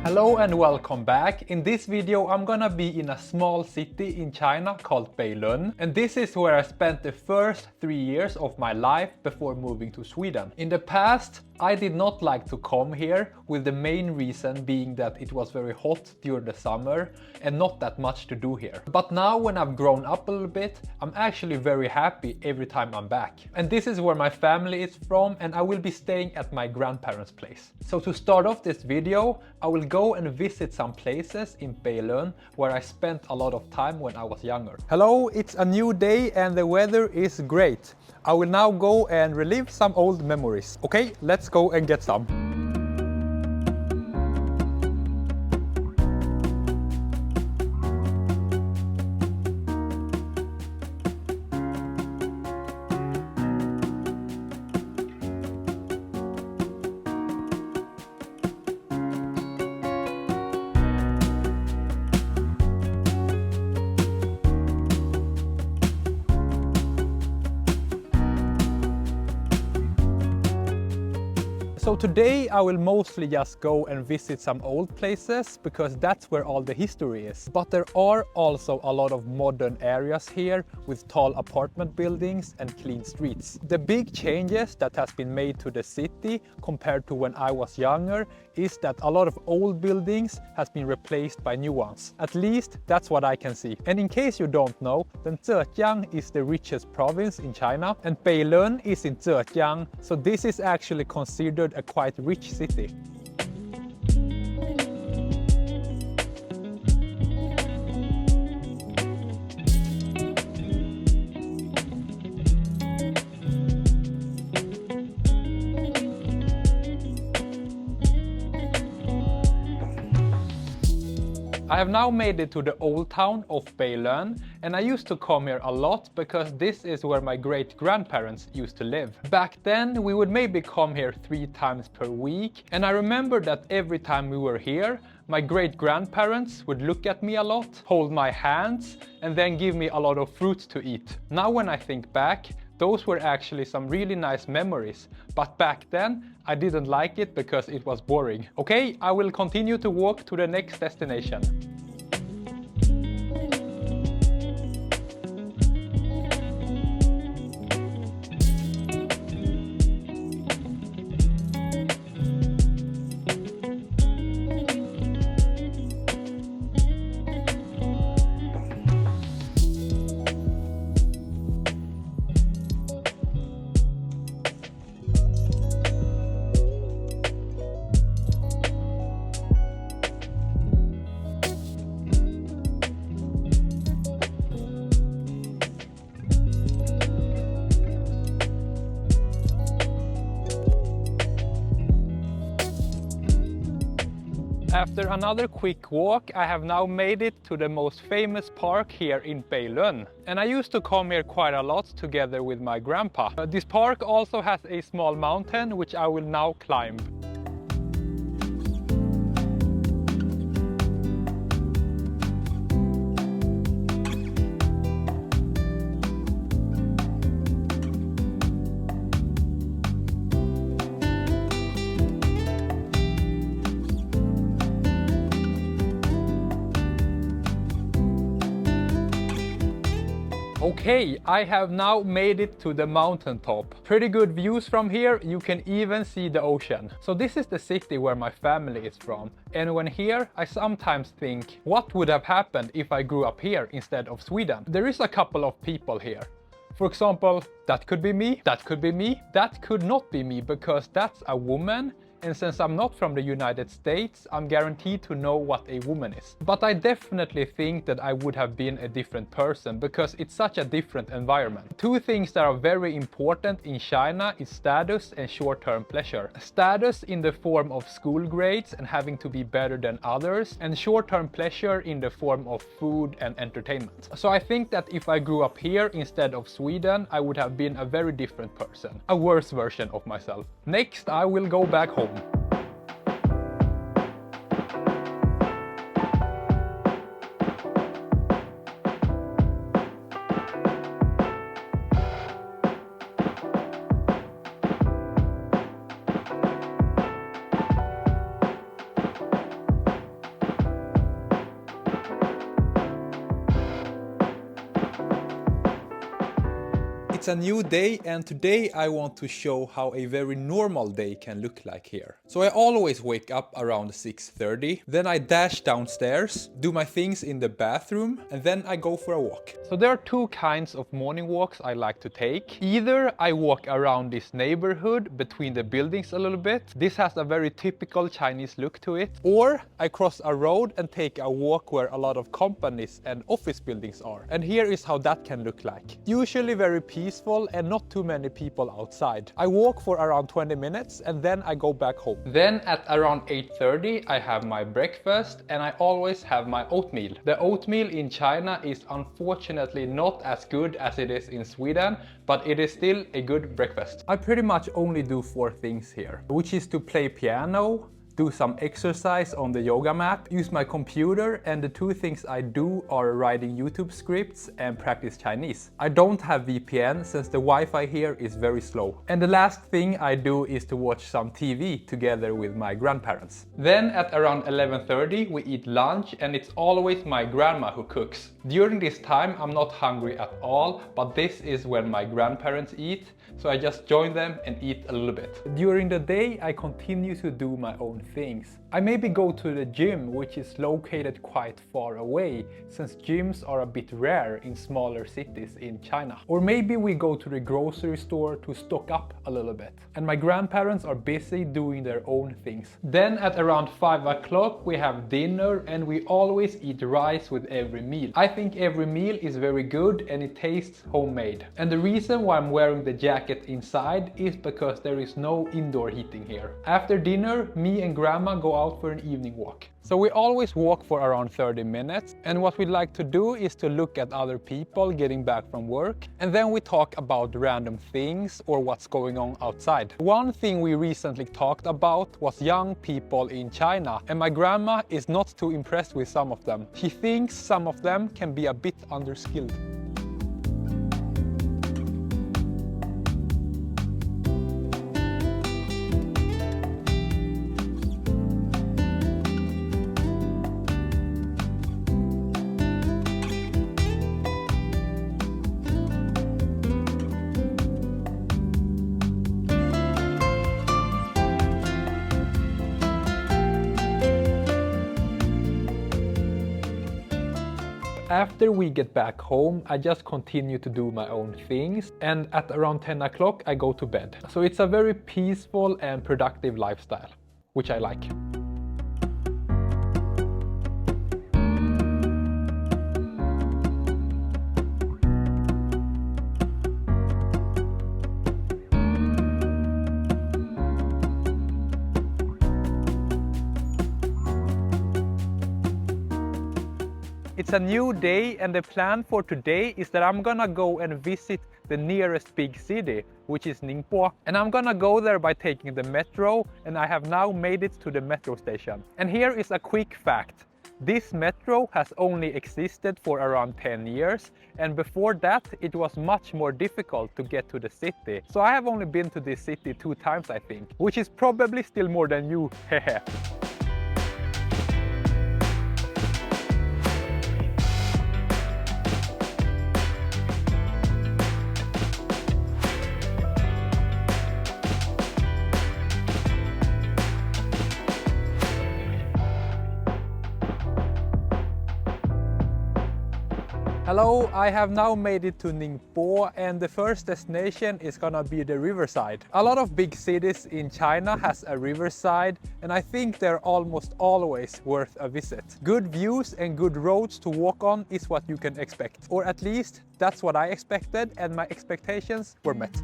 Hello and welcome back. In this video I'm gonna be in a small city in China called Beilun, and this is where I spent the first 3 years of my life before moving to Sweden. In the past I did not like to come here, with the main reason being that it was very hot during the summer and not that much to do here. But now when I've grown up a little bit, I'm actually very happy every time I'm back. And this is where my family is from, and I will be staying at my grandparents' place. So to start off this video, I will go and visit some places in Beilun where I spent a lot of time when I was younger. Hello, it's a new day and the weather is great. I will now go and relive some old memories. Okay, let's go and get some. So today I will mostly just go and visit some old places because that's where all the history is. But there are also a lot of modern areas here with tall apartment buildings and clean streets. The big changes that has been made to the city compared to when I was younger is that a lot of old buildings has been replaced by new ones. At least that's what I can see. And in case you don't know, then Zhejiang is the richest province in China and Beilun is in Zhejiang, so this is actually considered a quite rich city. I have now made it to the old town of Beilun, and I used to come here a lot because this is where my great-grandparents used to live. Back then we would maybe come here 3 times per week, and I remember that every time we were here, my great-grandparents would look at me a lot, hold my hands, and then give me a lot of fruit to eat. Now when I think back, those were actually some really nice memories, but back then I didn't like it because it was boring. Okay, I will continue to walk to the next destination. After another quick walk, I have now made it to the most famous park here in Beilun. And I used to come here quite a lot together with my grandpa. This park also has a small mountain which I will now climb. Okay, I have now made it to the mountaintop. Pretty good views from here, you can even see the ocean. So this is the city where my family is from. And when here, I sometimes think, what would have happened if I grew up here instead of Sweden? There is a couple of people here. For example, that could be me, that could be me, that could not be me because that's a woman. And since I'm not from the United States, I'm guaranteed to know what a woman is. But I definitely think that I would have been a different person because it's such a different environment. 2 things that are very important in China is status and short-term pleasure. Status in the form of school grades and having to be better than others, and short-term pleasure in the form of food and entertainment. So I think that if I grew up here instead of Sweden, I would have been a very different person. A worse version of myself. Next, I will go back home. It's a new day, and today I want to show how a very normal day can look like here. So I always wake up around 6:30, then I dash downstairs, do my things in the bathroom, and then I go for a walk. So there are two kinds of morning walks I like to take. Either I walk around this neighborhood between the buildings a little bit. This has a very typical Chinese look to it. Or I cross a road and take a walk where a lot of companies and office buildings are. And here is how that can look like. Usually very peaceful and not too many people outside. I walk for around 20 minutes and then I go back home. Then at around 8:30 I have my breakfast and I always have my oatmeal. The oatmeal in China is unfortunately not as good as it is in Sweden, but it is still a good breakfast. I pretty much only do 4 things here, which is to play piano, do some exercise on the yoga mat, use my computer, and the 2 things I do are writing YouTube scripts and practice Chinese. I don't have VPN since the Wi-Fi here is very slow. And the last thing I do is to watch some TV together with my grandparents. Then at around 11:30 we eat lunch and it's always my grandma who cooks. During this time I'm not hungry at all, but this is when my grandparents eat, so I just join them and eat a little bit. During the day I continue to do my own things. I maybe go to the gym, which is located quite far away, since gyms are a bit rare in smaller cities in China. Or maybe we go to the grocery store to stock up a little bit. And my grandparents are busy doing their own things. Then at around 5 o'clock we have dinner and we always eat rice with every meal. I think every meal is very good and it tastes homemade. And the reason why I'm wearing the jacket inside is because there is no indoor heating here. After dinner, me and grandma go out for an evening walk. So we always walk for around 30 minutes, and what we like to do is to look at other people getting back from work, and then we talk about random things or what's going on outside. One thing we recently talked about was young people in China, and my grandma is not too impressed with some of them. She thinks some of them can be a bit underskilled. After we get back home, I just continue to do my own things, and at around 10 o'clock I go to bed. So it's a very peaceful and productive lifestyle, which I like. It's a new day, and the plan for today is that I'm gonna go and visit the nearest big city, which is Ningbo. And I'm gonna go there by taking the metro, and I have now made it to the metro station. And here is a quick fact. This metro has only existed for around 10 years, and before that it was much more difficult to get to the city. So I have only been to this city 2 times, I think, which is probably still more than you, hehe. Hello, I have now made it to Ningbo, and the first destination is gonna be the riverside. A lot of big cities in China has a riverside, and I think they're almost always worth a visit. Good views and good roads to walk on is what you can expect. Or at least that's what I expected, and my expectations were met.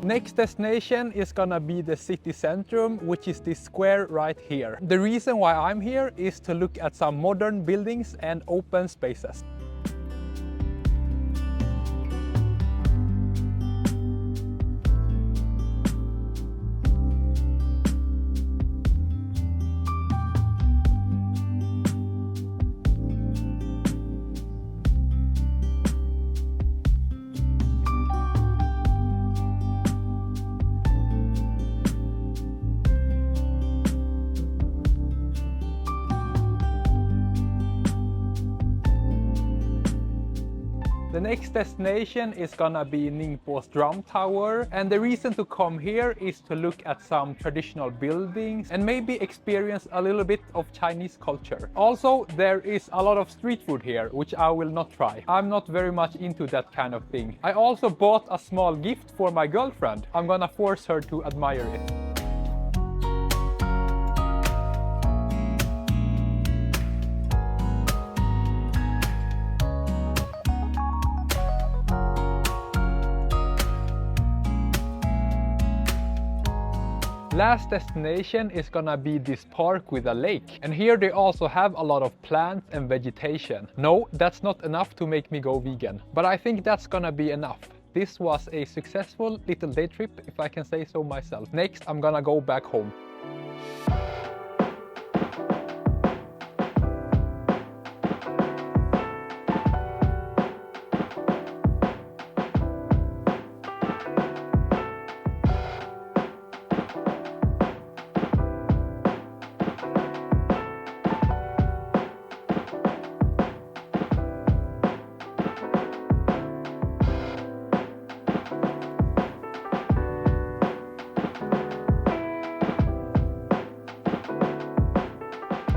Next destination is gonna be the city centrum, which is this square right here. The reason why I'm here is to look at some modern buildings and open spaces. The next destination is gonna be Ningbo's drum tower, and the reason to come here is to look at some traditional buildings and maybe experience a little bit of Chinese culture. Also, there is a lot of street food here, which I will not try. I'm not very much into that kind of thing. I also bought a small gift for my girlfriend. I'm gonna force her to admire it. Last destination is gonna be this park with a lake, and here they also have a lot of plants and vegetation. No, that's not enough to make me go vegan, but I think that's gonna be enough. This was a successful little day trip, if I can say so myself. Next, I'm gonna go back home.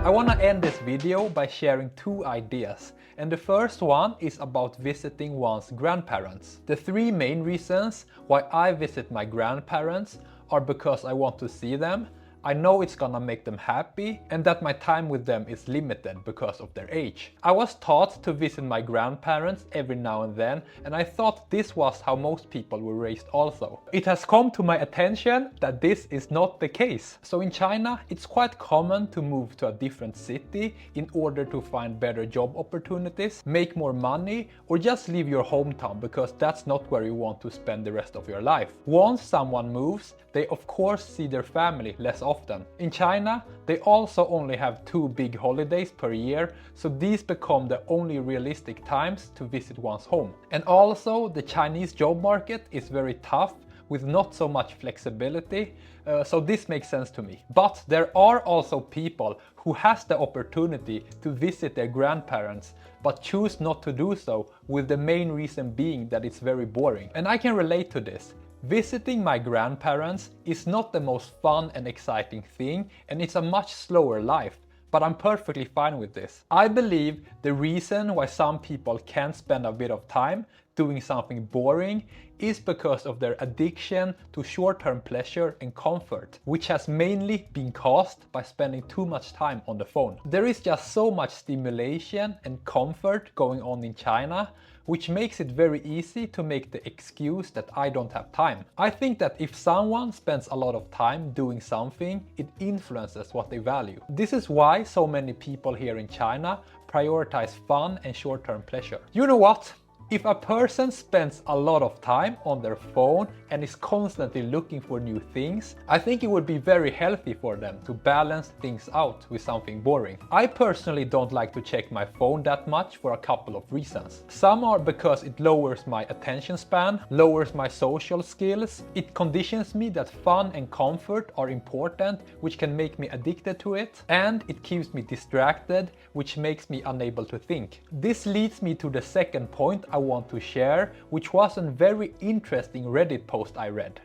I want to end this video by sharing two ideas, and the first one is about visiting one's grandparents. The three main reasons why I visit my grandparents are because I want to see them, I know it's gonna make them happy, and that my time with them is limited because of their age. I was taught to visit my grandparents every now and then, and I thought this was how most people were raised also. It has come to my attention that this is not the case. So in China, it's quite common to move to a different city in order to find better job opportunities, make more money, or just leave your hometown because that's not where you want to spend the rest of your life. Once someone moves, they of course see their family less often. In China, they also only have 2 big holidays per year, so these become the only realistic times to visit one's home. And also, the Chinese job market is very tough with not so much flexibility, so this makes sense to me. But there are also people who has the opportunity to visit their grandparents but choose not to do so, with the main reason being that it's very boring. And I can relate to this. Visiting my grandparents is not the most fun and exciting thing, and it's a much slower life, but I'm perfectly fine with this. I believe the reason why some people can't spend a bit of time doing something boring is because of their addiction to short-term pleasure and comfort, which has mainly been caused by spending too much time on the phone. There is just so much stimulation and comfort going on in China, which makes it very easy to make the excuse that I don't have time. I think that if someone spends a lot of time doing something, it influences what they value. This is why so many people here in China prioritize fun and short-term pleasure. You know what? If a person spends a lot of time on their phone and is constantly looking for new things, I think it would be very healthy for them to balance things out with something boring. I personally don't like to check my phone that much for a couple of reasons. Some are because it lowers my attention span, lowers my social skills, it conditions me that fun and comfort are important, which can make me addicted to it, and it keeps me distracted, which makes me unable to think. This leads me to the second point I want to share, which was a very interesting Reddit post I read.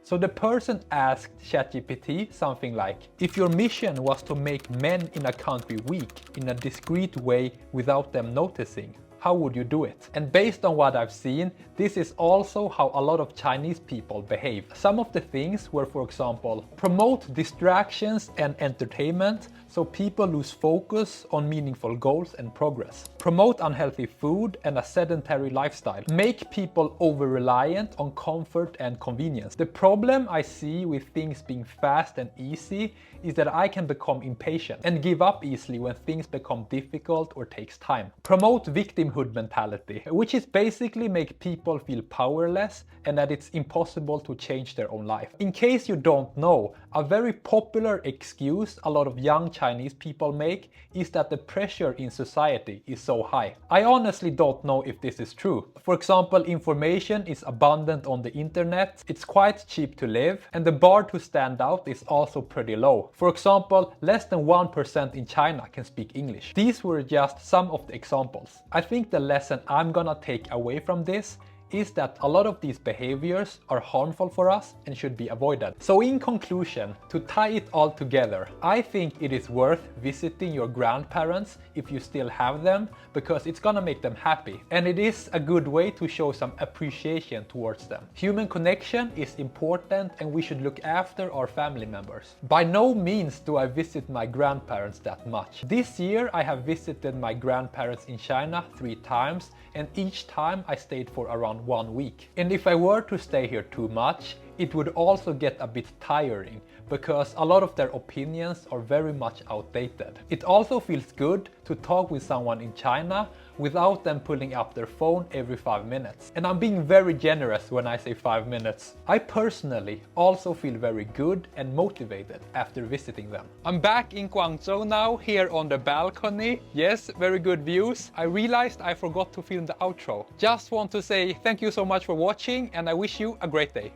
So the person asked ChatGPT something like, if your mission was to make men in a country weak in a discreet way without them noticing, how would you do it? And based on what I've seen, this is also how a lot of Chinese people behave. Some of the things were, for example, promote distractions and entertainment so people lose focus on meaningful goals and progress. Promote unhealthy food and a sedentary lifestyle. Make people over-reliant on comfort and convenience. The problem I see with things being fast and easy is that I can become impatient and give up easily when things become difficult or takes time. Promote victimhood mentality, which is basically make people feel powerless and that it's impossible to change their own life. In case you don't know, a very popular excuse a lot of young Chinese people make is that the pressure in society is so high. I honestly don't know if this is true. For example, information is abundant on the internet, it's quite cheap to live, and the bar to stand out is also pretty low. low. For example, less than 1% in China can speak English. These were just some of the examples. I think the lesson I'm gonna take away from this is that a lot of these behaviors are harmful for us and should be avoided. So in conclusion, to tie it all together, I think it is worth visiting your grandparents if you still have them, because it's gonna make them happy. And it is a good way to show some appreciation towards them. Human connection is important and we should look after our family members. By no means do I visit my grandparents that much. This year I have visited my grandparents in China 3 times, and each time I stayed for around 1 week. And if I were to stay here too much, it would also get a bit tiring, because a lot of their opinions are very much outdated. It also feels good to talk with someone in China without them pulling up their phone every 5 minutes. And I'm being very generous when I say 5 minutes. I personally also feel very good and motivated after visiting them. I'm back in Guangzhou now, here on the balcony. Yes, very good views. I realized I forgot to film the outro. Just want to say thank you so much for watching, and I wish you a great day.